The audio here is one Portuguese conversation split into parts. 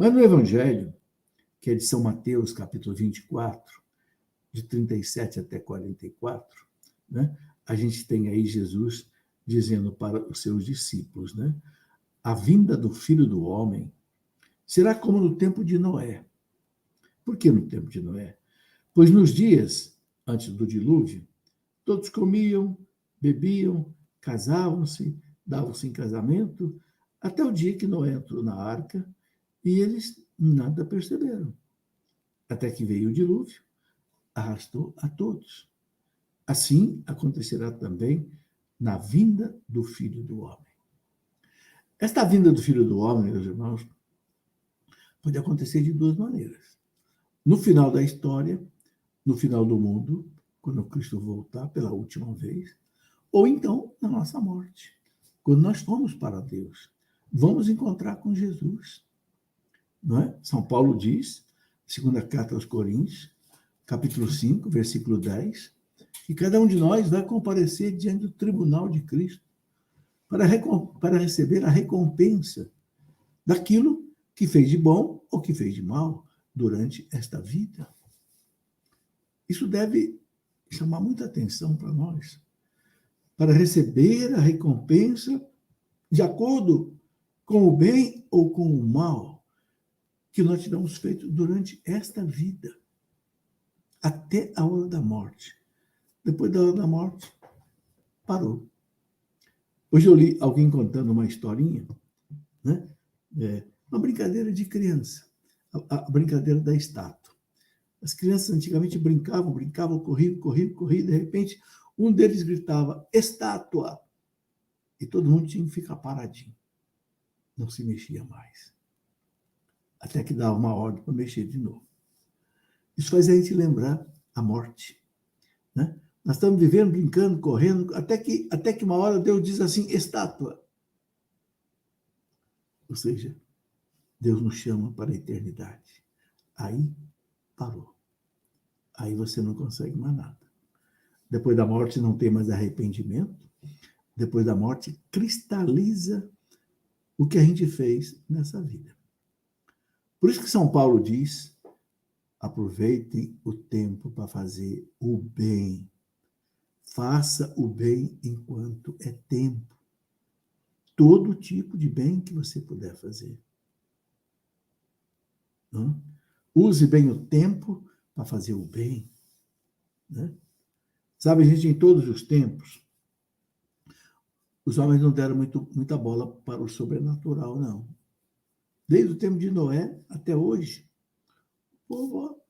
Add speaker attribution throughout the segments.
Speaker 1: Mas no Evangelho, que é de São Mateus, capítulo 24, de 37 até 44, né? A gente tem aí Jesus dizendo para os seus discípulos, né? A vinda do Filho do Homem será como no tempo de Noé. Por que no tempo de Noé? Pois nos dias antes do dilúvio, todos comiam, bebiam, casavam-se, davam-se em casamento, até o dia que Noé entrou na arca e eles nada perceberam. Até que veio o dilúvio, arrastou a todos. Assim acontecerá também na vinda do Filho do Homem. Esta vinda do Filho do Homem, meus irmãos, pode acontecer de duas maneiras. No final da história, no final do mundo, quando Cristo voltar pela última vez, ou então na nossa morte, quando nós formos para Deus, vamos encontrar com Jesus. Não é? São Paulo diz, segunda carta aos Coríntios, capítulo 5, versículo 10, que cada um de nós vai comparecer diante do tribunal de Cristo para receber a recompensa daquilo que fez de bom ou que fez de mal durante esta vida. Isso deve chamar muita atenção para nós, para receber a recompensa de acordo com o bem ou com o mal que nós tivemos feito durante esta vida, até a hora da morte. Depois da hora da morte, parou. Hoje eu li alguém contando uma historinha, né? Uma brincadeira de criança, a brincadeira da estátua. As crianças antigamente brincavam, corriam, de repente um deles gritava, estátua! E todo mundo tinha que ficar paradinho. Não se mexia mais. Até que dava uma ordem para mexer de novo. Isso faz a gente lembrar a morte, né? Nós estamos vivendo, brincando, correndo, até que uma hora Deus diz assim, estátua. Ou seja, Deus nos chama para a eternidade. Aí parou. Aí você não consegue mais nada. Depois da morte não tem mais arrependimento. Depois da morte cristaliza o que a gente fez nessa vida. Por isso que São Paulo diz, aproveitem o tempo para fazer o bem. Faça o bem enquanto é tempo. Todo tipo de bem que você puder fazer. Não? Use bem o tempo para fazer o bem. Né? Sabe, gente, em todos os tempos, os homens não deram muita bola para o sobrenatural, não. Desde o tempo de Noé até hoje, o povo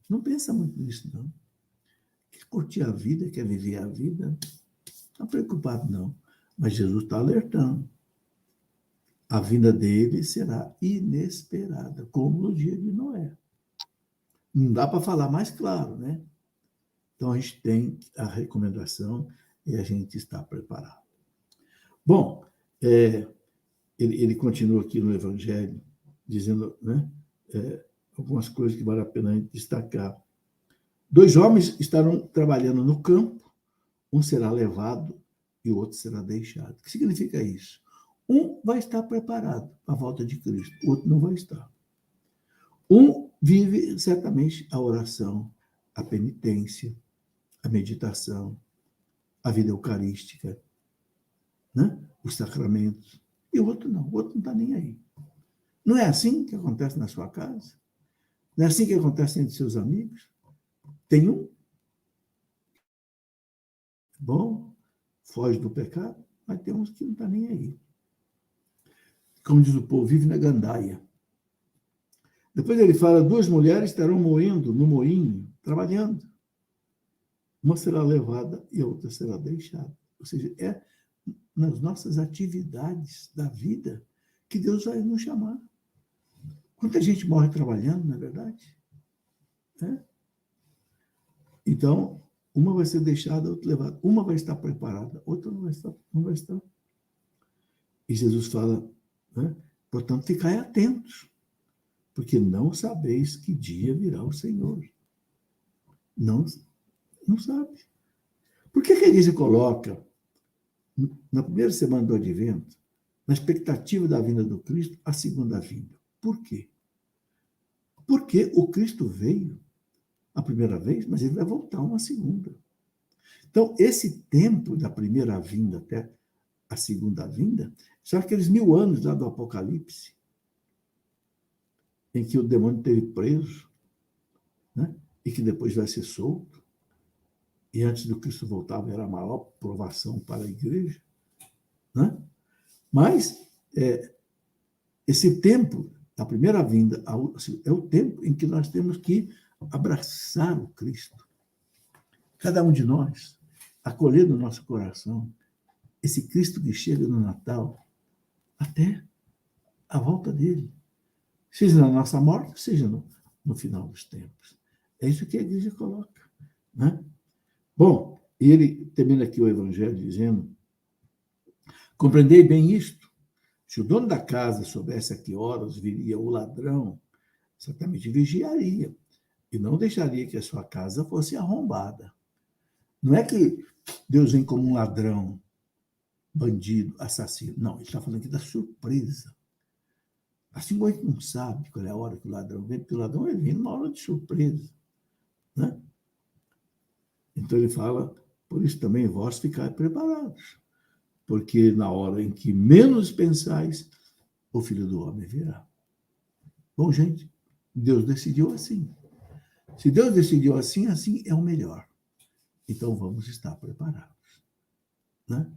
Speaker 1: não pensa muito nisso, não. Quer curtir a vida, quer viver a vida, não está preocupado, não. Mas Jesus está alertando. A vinda dele será inesperada, como no dia de Noé. Não dá para falar mais claro, né? Então, a gente tem a recomendação e a gente está preparado. Bom, ele continua aqui no Evangelho, dizendo, né, algumas coisas que vale a pena destacar. 2 homens estarão trabalhando no campo, um será levado e o outro será deixado. O que significa isso? Um vai estar preparado para a volta de Cristo, o outro não vai estar. Um vive certamente a oração, a penitência, a meditação, a vida eucarística, né? Os sacramentos. E o outro não está nem aí. Não é assim que acontece na sua casa? Não é assim que acontece entre seus amigos? Tem um bom, foge do pecado, mas tem uns que não está nem aí. Como diz o povo, vive na gandaia. Depois ele fala, 2 mulheres estarão moendo no moinho, trabalhando. Uma será levada e a outra será deixada. Ou seja, é nas nossas atividades da vida que Deus vai nos chamar. Quanta gente morre trabalhando, não é verdade? Então, uma vai ser deixada, outra levada. Uma vai estar preparada, outra não vai estar. E Jesus fala, né? Portanto, ficai atentos, porque não sabeis que dia virá o Senhor. Não sabe. Por que a igreja coloca, na primeira semana do Advento, na expectativa da vinda do Cristo, a segunda vinda? Por quê? Porque o Cristo veio a primeira vez, mas ele vai voltar uma segunda. Então, esse tempo da primeira vinda até a segunda vinda são aqueles 1000 anos lá do Apocalipse, em que o demônio esteve preso, né? E que depois vai ser solto. E antes do Cristo voltar, haverá a maior provação para a igreja. Né? Mas esse tempo da primeira vinda é o tempo em que nós temos que abraçar o Cristo. Cada um de nós, acolher no nosso coração esse Cristo que chega no Natal até a volta dele. Seja na nossa morte, seja no final dos tempos. É isso que a igreja coloca. Né? Bom, ele termina aqui o Evangelho dizendo: compreendei bem isto. Se o dono da casa soubesse a que horas viria o ladrão, certamente vigiaria e não deixaria que a sua casa fosse arrombada. Não é que Deus vem como um ladrão, bandido, assassino. Não, ele está falando aqui da surpresa. Assim como a gente não sabe qual é a hora que o ladrão vem, porque o ladrão ele vem numa hora de surpresa. Né? Então ele fala, por isso também vós ficai preparados, porque na hora em que menos pensais, o Filho do Homem virá. Bom, gente, Deus decidiu assim. Se Deus decidiu assim, assim é o melhor. Então vamos estar preparados. Né?